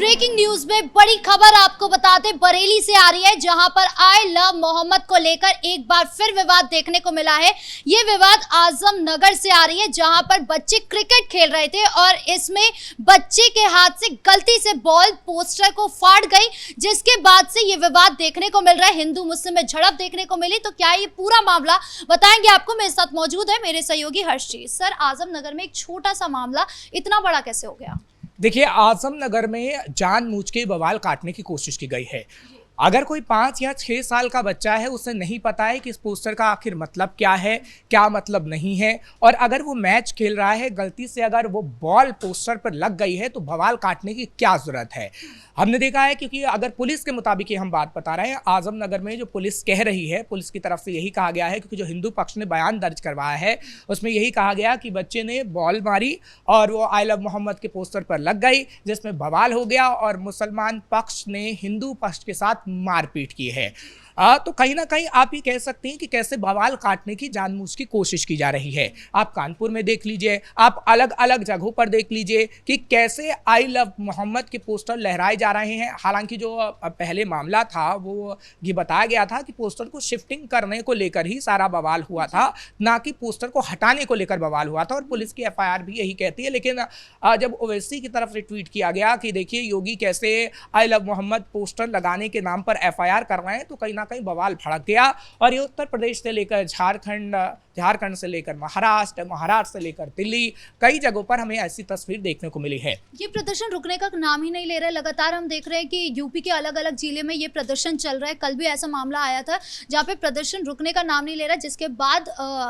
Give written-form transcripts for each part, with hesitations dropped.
Breaking news में बड़ी खबर आपको बताते बरेली से आ रही है, जहां पर आई लव मोहम्मद को लेकर एक बार फिर विवाद देखने को मिला है। ये विवाद आजम नगर से आ रही है, जहां पर बच्चे क्रिकेट खेल रहे थे और इसमें बच्चे के हाथ से गलती से बॉल पोस्टर को फाड़ गई, जिसके बाद से ये विवाद देखने को मिल रहा है। हिंदू मुस्लिम में झड़प देखने को मिली। तो क्या ये पूरा मामला बताएंगे आपको। मेरे साथ मौजूद है मेरे सहयोगी हर्षजी। सर, आजम नगर में एक छोटा सा मामला इतना बड़ा कैसे हो गया? देखिए, आजम नगर में जानबूझ के बवाल काटने की कोशिश की गई है। अगर कोई 5 या 6 साल का बच्चा है, उसे नहीं पता है कि इस पोस्टर का आखिर मतलब क्या है, क्या मतलब नहीं है, और अगर वो मैच खेल रहा है, गलती से अगर वो बॉल पोस्टर पर लग गई है तो बवाल काटने की क्या जरूरत है। हमने देखा है, क्योंकि अगर पुलिस के मुताबिक हम बात बता रहे हैं, आजम नगर में जो पुलिस कह रही है, पुलिस की तरफ से यही कहा गया है, क्योंकि जो हिंदू पक्ष ने बयान दर्ज करवाया है उसमें यही कहा गया कि बच्चे ने बॉल मारी और वो आई लव मोहम्मद के पोस्टर पर लग गई, जिसमें बवाल हो गया और मुसलमान पक्ष ने हिंदू पक्ष के साथ मारपीट की है। तो कहीं ना कहीं आप ये कह सकते हैं कि कैसे बवाल काटने की जानबूझ की कोशिश की जा रही है। आप कानपुर में देख लीजिए, आप अलग अलग जगहों पर देख लीजिए कि कैसे आई लव मोहम्मद के पोस्टर लहराए जा रहे हैं। हालांकि जो पहले मामला था वो ये बताया गया था कि पोस्टर को शिफ्टिंग करने को लेकर ही सारा बवाल हुआ था, ना कि पोस्टर को हटाने को लेकर बवाल हुआ था, और पुलिस की FIR भी यही कहती है। लेकिन जब ओवैसी की तरफ से ट्वीट किया गया कि देखिए योगी कैसे आई लव मोहम्मद पोस्टर लगाने के नाम पर FIR कर रहे हैं, तो कहीं कहीं बवाल भड़क गया। और ये उत्तर प्रदेश से लेकर झारखंड से लेकर महाराष्ट्र से लेकर दिल्ली, कई जगहों पर हमें ऐसी तस्वीर देखने को मिली है। ये प्रदर्शन रुकने का नाम ही नहीं ले रहा है। लगातार हम देख रहे हैं कि यूपी के अलग अलग जिले में ये प्रदर्शन चल रहा है। कल भी ऐसा मामला आया था जहाँ पे प्रदर्शन रुकने का नाम नहीं ले रहा, जिसके बाद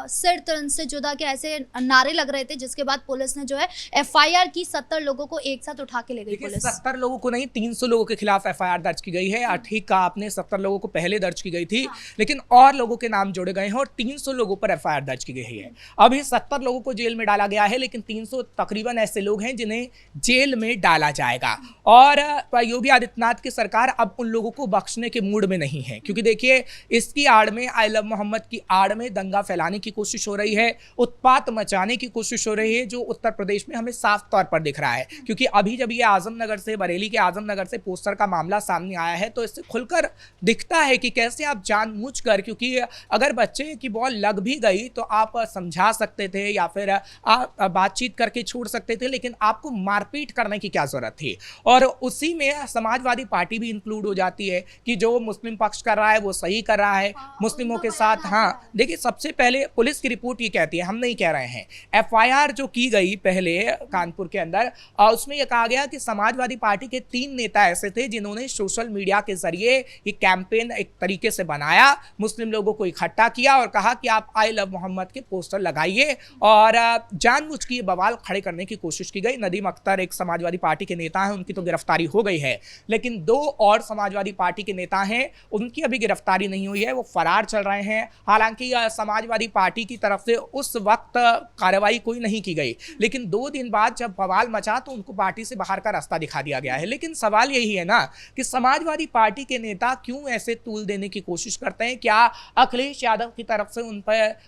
सिर तन से जुदा के ऐसे नारे लग रहे थे, जिसके बाद पुलिस ने जो है FIR की 70 लोगों को एक साथ उठा के ले गई पुलिस। 70 लोगों को नहीं, 300 लोगों के खिलाफ FIR दर्ज की गई है। ठीक कहा आपने, 70 लोगों को पहले दर्ज की गई थी, लेकिन और लोगों के नाम जोड़े गए हैं और 300 लोगों पर FIR दर्ज की गई है। अभी 70 लोगों को जेल में डाला गया है, लेकिन 300 तकरीबन ऐसे लोग हैं जिन्हें जेल में डाला जाएगा। और योगी आदित्यनाथ की सरकार अब उन लोगों को बख्शने के मूड में नहीं है, क्योंकि देखिए इसकी आड़ में, आई लव मोहम्मद की आड़ में दंगा फैलाने की कोशिश हो रही है, उत्पात मचाने की कोशिश हो रही है, जो उत्तर प्रदेश में हमें साफ तौर पर दिख रहा है। क्योंकि अभी जब ये आजम नगर से, बरेली के आजम नगर से पोस्टर का मामला सामने आया है, तो इससे खुलकर दिखता है कि कैसे आप जानबूझकर, क्योंकि अगर बच्चे की बॉल लग भी गई तो आप समझा सकते थे या फिर आप बातचीत करके छोड़ सकते थे, लेकिन आपको मारपीट करने की क्या जरूरत थी। और उसी में समाजवादी पार्टी भी इंक्लूड हो जाती है कि जो मुस्लिम पक्ष कर रहा है वो सही कर रहा है, मुस्लिमों के साथ। हाँ, देखिए सबसे पहले पुलिस की रिपोर्ट ये कहती है, हम नहीं कह रहे हैं, FIR जो की गई पहले कानपुर के अंदर, उसमें यह कहा गया कि समाजवादी पार्टी के 3 नेता ऐसे थे जिन्होंने सोशल मीडिया के जरिए ये कैंपेन एक तरीके से बनाया, मुस्लिम लोगों को इकट्ठा किया और कहा कि आप आई लव मोहम्मद के पोस्टर लगाइए, और जानबूझ के बवाल खड़े करने की कोशिश की गई। नदीम अख्तर एक समाजवादी पार्टी के नेता हैं, उनकी तो गिरफ्तारी हो गई है, लेकिन 2 और समाजवादी पार्टी के नेता हैं, उनकी अभी गिरफ्तारी नहीं हुई है, वो फरार चल रहे हैं। हालांकि समाजवादी पार्टी की तरफ से उस वक्त कार्रवाई कोई नहीं की गई, लेकिन 2 दिन बाद जब बवाल मचा तो उनको पार्टी से बाहर का रास्ता दिखा दिया गया है। लेकिन सवाल यही है ना कि समाजवादी पार्टी के नेता क्यों ऐसे तूल देने की कोशिश करते हैं? क्या अखिलेश यादव की तरफ से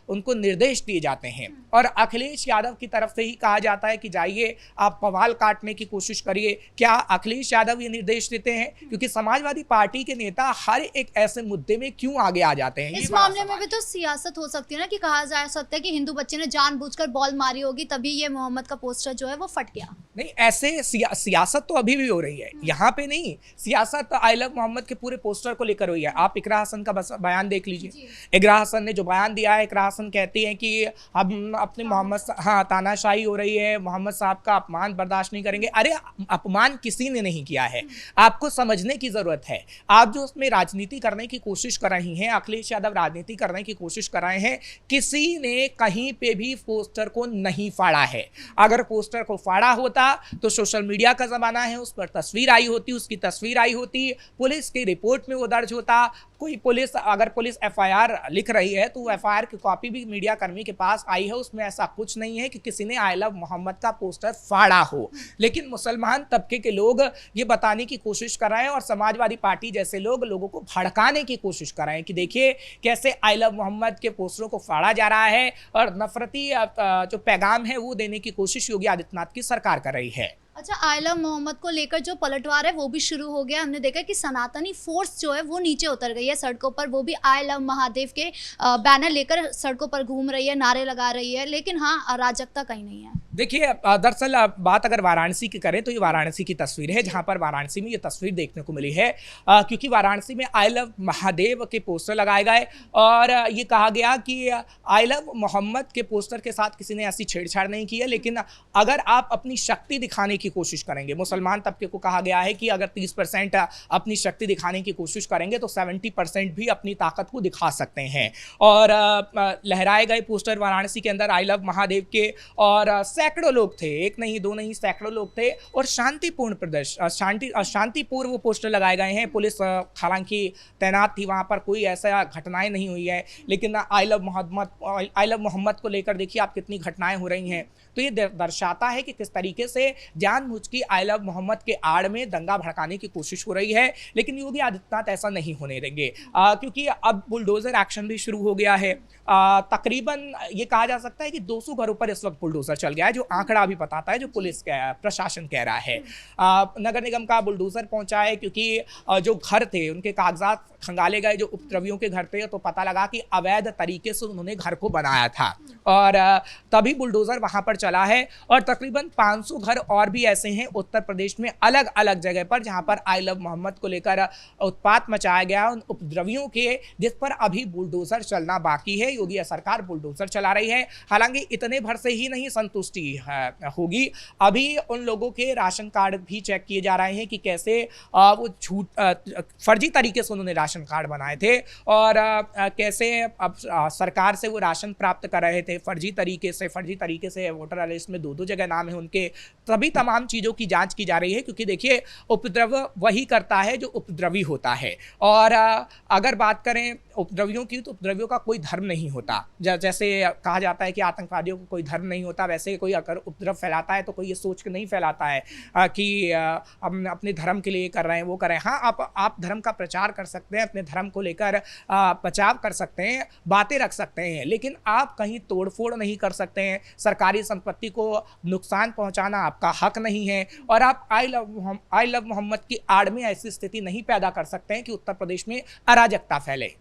उनको निर्देश दिए जाते हैं और अखिलेश यादव की तरफ से ही कहा जाता है कि जाइए आप बवाल काटने की कोशिश करिए? क्या अखिलेश यादव ये निर्देश देते हैं? क्योंकि समाजवादी पार्टी के नेता हर एक ऐसे मुद्दे में क्यों आगे आ जाते हैं? इस मामले में भी तो सियासत हो सकती है ना, कि कहा जा सकता है कि हिंदू बच्चे ने जानबूझकर बॉल मारी होगी, तभी ये मोहम्मद का पोस्टर जो है वो फट गया। नहीं, ऐसे सियासत तो अभी भी हो रही है, यहाँ पे नहीं। सियासत आई लव मोहम्मद के पूरे पोस्टर को लेकर हुई है। आप इकरा हसन का बयान देख लीजिए। इकरा हसन ने जो बयान दिया है, इकरा हसन कहती है कि हम अपने मोहम्मद, हाँ, तानाशाही हो रही है, मोहम्मद साहब का अपमान बर्दाश्त नहीं करेंगे। अरे, अपमान किसी ने नहीं किया है, आपको समझने की जरूरत है। आप जो उसमें राजनीति करने की कोशिश कर रही हैं, अखिलेश यादव राजनीति करने की कोशिश कर रहे हैं, किसी ने कहीं पे भी पोस्टर को नहीं फाड़ा है। अगर पोस्टर को फाड़ा होता तो सोशल मीडिया का जमाना है, उस पर तस्वीर आई होती, उसकी तस्वीर आई होती, पुलिस की रिपोर्ट में वो दर्ज होता। कोई अगर पुलिस FIR लिख रही है तो FIR की कॉपी भी मीडिया कर्मी के पास आई है, उसमें ऐसा कुछ नहीं है कि किसी ने आई लव मोहम्मद का पोस्टर फाड़ा हो। लेकिन मुसलमान तबके के लोग ये बताने की कोशिश कर रहे हैं और समाजवादी पार्टी जैसे लोग लोगों को भड़काने की कोशिश कर रहे हैं कि देखिए कैसे आई लव मोहम्मद के पोस्टरों को फाड़ा जा रहा है, और नफरती जो पैगाम है वो देने की कोशिश योगी आदित्यनाथ की सरकार कर रही है। अच्छा, आई लव मोहम्मद को लेकर जो पलटवार है वो भी शुरू हो गया। हमने देखा कि सनातनी फोर्स जो है वो नीचे उतर गई है सड़कों पर, वो भी आई लव महादेव के बैनर लेकर सड़कों पर घूम रही है, नारे लगा रही है, लेकिन हाँ, अराजकता कहीं नहीं है। देखिए, दरअसल बात अगर वाराणसी की करें तो ये वाराणसी की तस्वीर है, जहां पर वाराणसी में ये तस्वीर देखने को मिली है, क्योंकि वाराणसी में आई लव महादेव के पोस्टर लगाए गए और ये कहा गया कि आई लव मोहम्मद के पोस्टर के साथ किसी ने ऐसी छेड़छाड़ नहीं की है, लेकिन अगर आप अपनी शक्ति दिखाने की कोशिश करेंगे, मुसलमान तबके को कहा गया है कि अगर 30% अपनी शक्ति दिखाने की कोशिश करेंगे तो 70% भी अपनी ताकत को दिखा सकते हैं। और लहराए गए पोस्टर वाराणसी के अंदर आई लव महादेव के, और सैकड़ों लोग थे, एक नहीं दो नहीं, सैकड़ों लोग थे और शांतिपूर्ण वो पोस्टर लगाए गए हैं। पुलिस हालांकि तैनात थी, वहां पर कोई ऐसा घटनाएं नहीं हुई है, लेकिन आई लव मोहम्मद को लेकर देखिए आप कितनी घटनाएं हो रही हैं। तो ये दर्शाता है कि किस तरीके से जानबूझ के आई लव मोहम्मद के आड़ में दंगा भड़काने की कोशिश हो रही है, लेकिन योगी आदित्यनाथ ऐसा नहीं होने देंगे, क्योंकि अब बुलडोजर एक्शन भी शुरू हो गया है। तकरीबन ये कहा जा सकता है कि 200 घरों पर इस वक्त बुलडोजर चल गया है, जो आंकड़ा अभी बताता है, जो पुलिस प्रशासन कह रहा है। नगर निगम का बुलडोजर पहुंचा है, क्योंकि जो घर थे उनके कागजात खंगाले गए, जो उपद्रवियों के घर थे, तो पता लगा कि अवैध तरीके से उन्होंने घर को बनाया था और तभी बुलडोजर वहां पर चला है। और तकरीबन 500 घर और भी ऐसे हैं उत्तर प्रदेश में अलग अलग जगह पर, जहां पर आई लव मोहम्मद को लेकर उत्पात मचाया गया उन उपद्रवियों के, जिस पर अभी बुलडोजर चलना बाकी है। योगी सरकार बुलडोजर चला रही है। हालांकि इतने भर से ही नहीं संतुष्टि होगी, अभी उन लोगों के राशन कार्ड भी चेक किए जा रहे हैं कि कैसे वो फर्जी तरीके से उन्होंने राशन कार्ड बनाए थे और कैसे अब सरकार से वो राशन प्राप्त कर रहे थे फर्जी तरीके से वोटर लिस्ट में 2-2 जगह नाम है उनके। तभी तमाम चीज़ों की जांच की जा रही है, क्योंकि देखिए उपद्रव वही करता है जो उपद्रवी होता है। और अगर बात करें उपद्रवियों की, तो उपद्रवियों का कोई धर्म नहीं होता। जैसे कहा जाता है कि आतंकवादियों को कोई धर्म नहीं होता, वैसे कोई अगर उपद्रव फैलाता है तो कोई ये सोच के नहीं फैलाता है कि हम अपने धर्म के लिए कर रहे हैं, वो कर रहे हैं। हाँ, आप धर्म का प्रचार कर सकते हैं, अपने धर्म को लेकर बचाव कर सकते हैं, बातें रख सकते हैं, लेकिन आप कहीं तोड़फोड़ नहीं कर सकते हैं। सरकारी संपत्ति को नुकसान पहुंचाना आपका हक नहीं है, और आप आई लव मोहम्मद की आड़ में ऐसी स्थिति नहीं पैदा कर सकते हैं कि उत्तर प्रदेश में अराजकता फैले।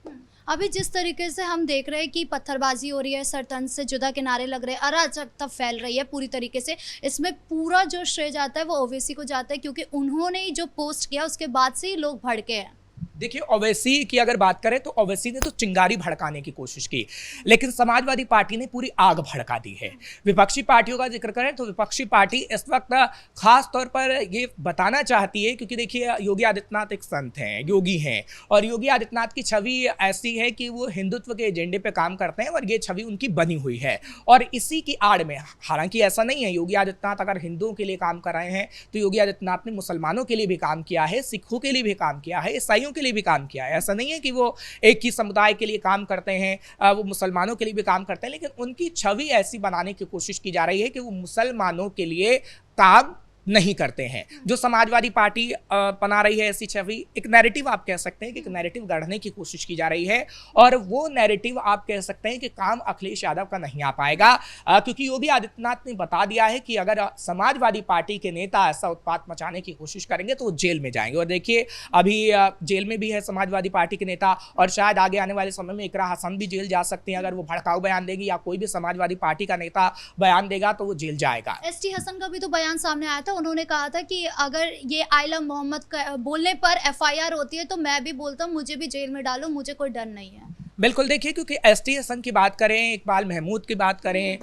अभी जिस तरीके से हम देख रहे हैं कि पत्थरबाजी हो रही है, सरतंज से जुदा के नारे लग रहे हैं, अराजकता फैल रही है पूरी तरीके से, इसमें पूरा जो श्रेय जाता है वो ओवैसी को जाता है, क्योंकि उन्होंने ही जो पोस्ट किया उसके बाद से ही लोग भड़के हैं। देखिए, ओवैसी की अगर बात करें तो ओवैसी ने तो चिंगारी भड़काने की कोशिश की, लेकिन समाजवादी पार्टी ने पूरी आग भड़का दी है। विपक्षी पार्टियों का जिक्र करें तो विपक्षी पार्टी इस वक्त खास तौर पर ये बताना चाहती है, क्योंकि देखिए योगी आदित्यनाथ एक संत हैं, योगी हैं, और योगी आदित्यनाथ की छवि ऐसी है कि वो हिंदुत्व के एजेंडे पे काम करते हैं और ये छवि उनकी बनी हुई है। और इसी की आड़ में, हालांकि ऐसा नहीं है, योगी आदित्यनाथ अगर हिंदुओं के लिए काम कर रहे हैं तो योगी आदित्यनाथ ने मुसलमानों के लिए भी काम किया है, सिखों के लिए भी काम किया है, ईसाइयों के लिए भी काम किया है। ऐसा नहीं है कि वो एक ही समुदाय के लिए काम करते हैं, वो मुसलमानों के लिए भी काम करते हैं, लेकिन उनकी छवि ऐसी बनाने की कोशिश की जा रही है कि वो मुसलमानों के लिए काम नहीं करते हैं। जो समाजवादी पार्टी बना रही है ऐसी छवि, एक नैरेटिव आप कह सकते हैं कि एक नैरेटिव गढ़ने की कोशिश की जा रही है, और वो नैरेटिव आप कह सकते हैं कि काम अखिलेश यादव का नहीं आ पाएगा, क्योंकि योगी आदित्यनाथ ने बता दिया है कि अगर समाजवादी पार्टी के नेता ऐसा उत्पात मचाने की कोशिश करेंगे तो वो जेल में जाएंगे। और देखिए अभी जेल में भी है समाजवादी पार्टी के नेता, और शायद आगे आने वाले समय में इकरा हसन भी जेल जा सकते हैं। अगर वो भड़काऊ बयान देगी या कोई भी समाजवादी पार्टी का नेता बयान देगा तो वो जेल जाएगा। एसटी हसन का भी तो बयान सामने आया था, उन्होंने कहा था कि अगर ये आई लव मोहम्मद बोलने पर एफआईआर होती है तो मैं भी बोलता हूँ, मुझे भी जेल में डालो, मुझे कोई डर नहीं है। बिल्कुल, देखिए क्योंकि एसटी हसन की बात करें, इकबाल महमूद की बात करें,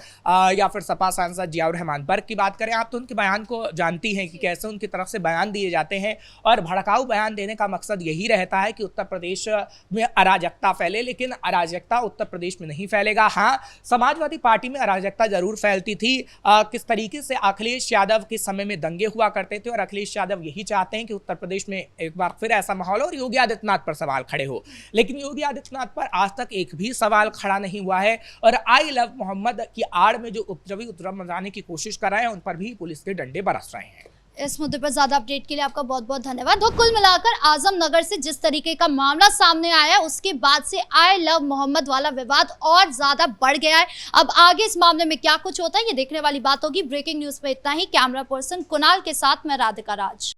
या फिर सपा सांसद जियाउर रहमान बर्क की बात करें, आप तो उनके बयान को जानती हैं कि कैसे उनकी तरफ से बयान दिए जाते हैं, और भड़काऊ बयान देने का मकसद यही रहता है कि उत्तर प्रदेश में अराजकता फैले, लेकिन अराजकता उत्तर प्रदेश में नहीं फैलेगा। हाँ, समाजवादी पार्टी में अराजकता जरूर फैलती थी। किस तरीके से अखिलेश यादव के समय में दंगे हुआ करते थे, और अखिलेश यादव यही चाहते हैं कि उत्तर प्रदेश में एक बार फिर ऐसा माहौल हो और योगी आदित्यनाथ पर सवाल खड़े हो, लेकिन योगी आदित्यनाथ पर आज तक एक भी सवाल खड़ा नहीं हुआ है। और आई लव मोहम्मद की आड़ में जो उपद्रवी उत्तरम मचाने की कोशिश कर रहे हैं, उन पर भी पुलिस के डंडे बरस रहे हैं। इस मुद्दे पर ज्यादा अपडेट के लिए आपका बहुत बहुत धन्यवाद। तो कुल मिलाकर आजम नगर से जिस तरीके का मामला सामने आया है उसके बाद से आई लव मोहम्मद वाला विवाद और ज्यादा बढ़ गया है। अब आगे इस मामले में क्या कुछ होता है ये देखने वाली बात होगी। ब्रेकिंग न्यूज में इतना ही। कैमरा पर्सन कुणाल के साथ मैं राधिका राज।